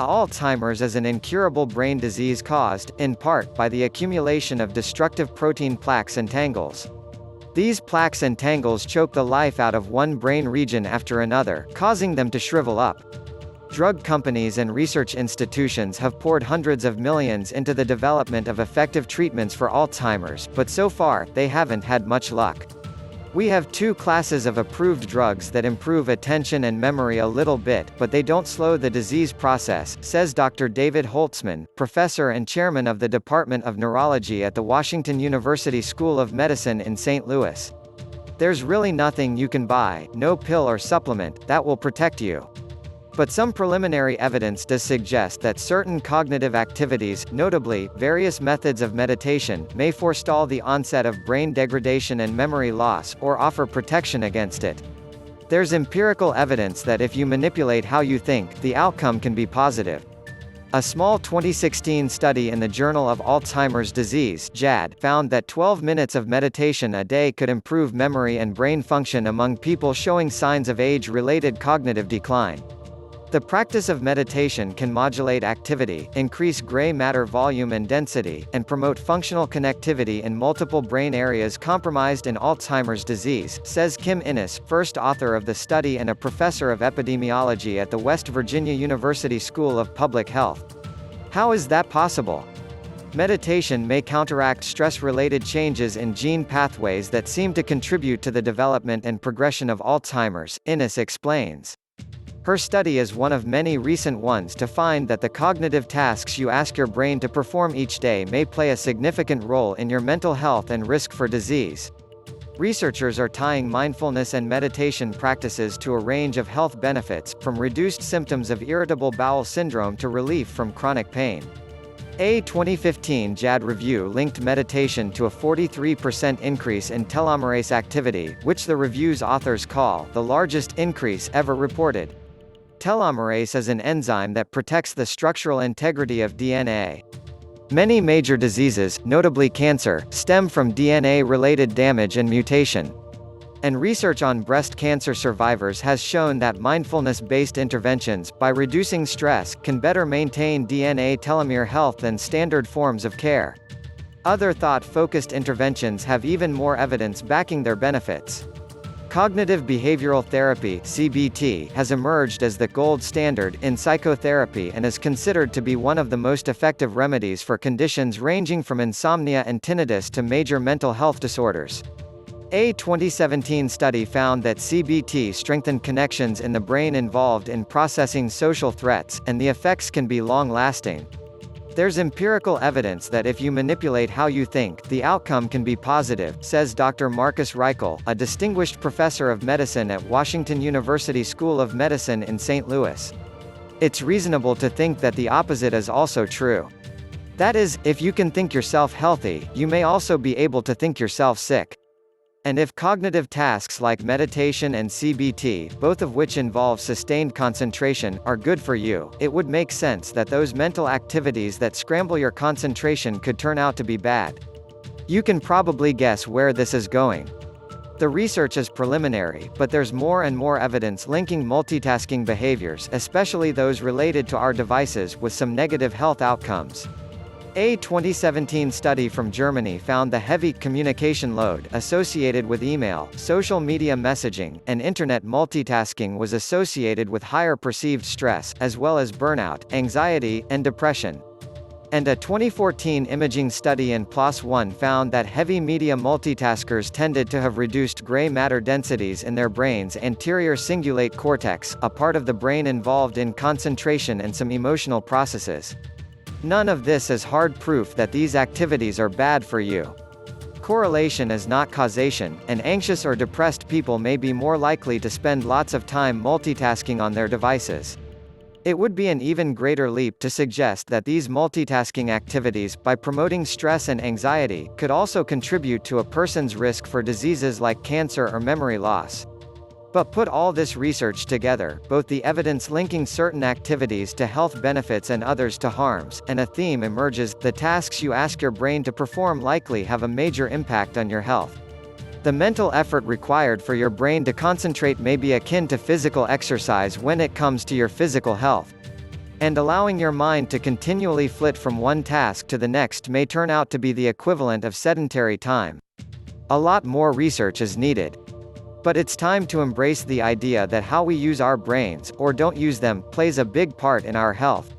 Alzheimer's is an incurable brain disease caused, in part, by the accumulation of destructive protein plaques and tangles. These plaques and tangles choke the life out of one brain region after another, causing them to shrivel up. Drug companies and research institutions have poured hundreds of millions into the development of effective treatments for Alzheimer's, but so far, they haven't had much luck. We have two classes of approved drugs that improve attention and memory a little bit, but they don't slow the disease process, says Dr. David Holtzman, professor and chairman of the Department of Neurology at the Washington University School of Medicine in St. Louis. There's really nothing you can buy, no pill or supplement, that will protect you. But some preliminary evidence does suggest that certain cognitive activities, notably, various methods of meditation, may forestall the onset of brain degradation and memory loss, or offer protection against it. There's empirical evidence that if you manipulate how you think, the outcome can be positive. A small 2016 study in the Journal of Alzheimer's Disease (JAD) found that 12 minutes of meditation a day could improve memory and brain function among people showing signs of age-related cognitive decline. The practice of meditation can modulate activity, increase gray matter volume and density, and promote functional connectivity in multiple brain areas compromised in Alzheimer's disease, says Kim Innes, first author of the study and a professor of epidemiology at the West Virginia University School of Public Health. How is that possible? Meditation may counteract stress-related changes in gene pathways that seem to contribute to the development and progression of Alzheimer's, Innes explains. Her study is one of many recent ones to find that the cognitive tasks you ask your brain to perform each day may play a significant role in your mental health and risk for disease. Researchers are tying mindfulness and meditation practices to a range of health benefits, from reduced symptoms of irritable bowel syndrome to relief from chronic pain. A 2015 JAD review linked meditation to a 43% increase in telomerase activity, which the review's authors call the largest increase ever reported. Telomerase is an enzyme that protects the structural integrity of DNA. Many major diseases, notably cancer, stem from DNA-related damage and mutation. And research on breast cancer survivors has shown that mindfulness-based interventions, by reducing stress, can better maintain DNA telomere health than standard forms of care. Other thought-focused interventions have even more evidence backing their benefits. Cognitive behavioral therapy (CBT) has emerged as the gold standard in psychotherapy and is considered to be one of the most effective remedies for conditions ranging from insomnia and tinnitus to major mental health disorders. A 2017 study found that CBT strengthened connections in the brain involved in processing social threats, and the effects can be long-lasting. There's empirical evidence that if you manipulate how you think, the outcome can be positive, says Dr. Marcus Reichel, a distinguished professor of medicine at Washington University School of Medicine in St. Louis. It's reasonable to think that the opposite is also true. That is, if you can think yourself healthy, you may also be able to think yourself sick. And if cognitive tasks like meditation and CBT, both of which involve sustained concentration, are good for you, it would make sense that those mental activities that scramble your concentration could turn out to be bad. You can probably guess where this is going. The research is preliminary, but there's more and more evidence linking multitasking behaviors, especially those related to our devices, with some negative health outcomes. A 2017 study from Germany found the heavy communication load associated with email, social media messaging, and internet multitasking was associated with higher perceived stress, as well as burnout, anxiety, and depression. And a 2014 imaging study in PLOS ONE found that heavy media multitaskers tended to have reduced gray matter densities in their brain's anterior cingulate cortex, a part of the brain involved in concentration and some emotional processes. None of this is hard proof that these activities are bad for you. Correlation is not causation, and anxious or depressed people may be more likely to spend lots of time multitasking on their devices. It would be an even greater leap to suggest that these multitasking activities, by promoting stress and anxiety, could also contribute to a person's risk for diseases like cancer or memory loss. But put all this research together, both the evidence linking certain activities to health benefits and others to harms, and a theme emerges: the tasks you ask your brain to perform likely have a major impact on your health. The mental effort required for your brain to concentrate may be akin to physical exercise when it comes to your physical health. And allowing your mind to continually flit from one task to the next may turn out to be the equivalent of sedentary time. A lot more research is needed. But it's time to embrace the idea that how we use our brains, or don't use them, plays a big part in our health.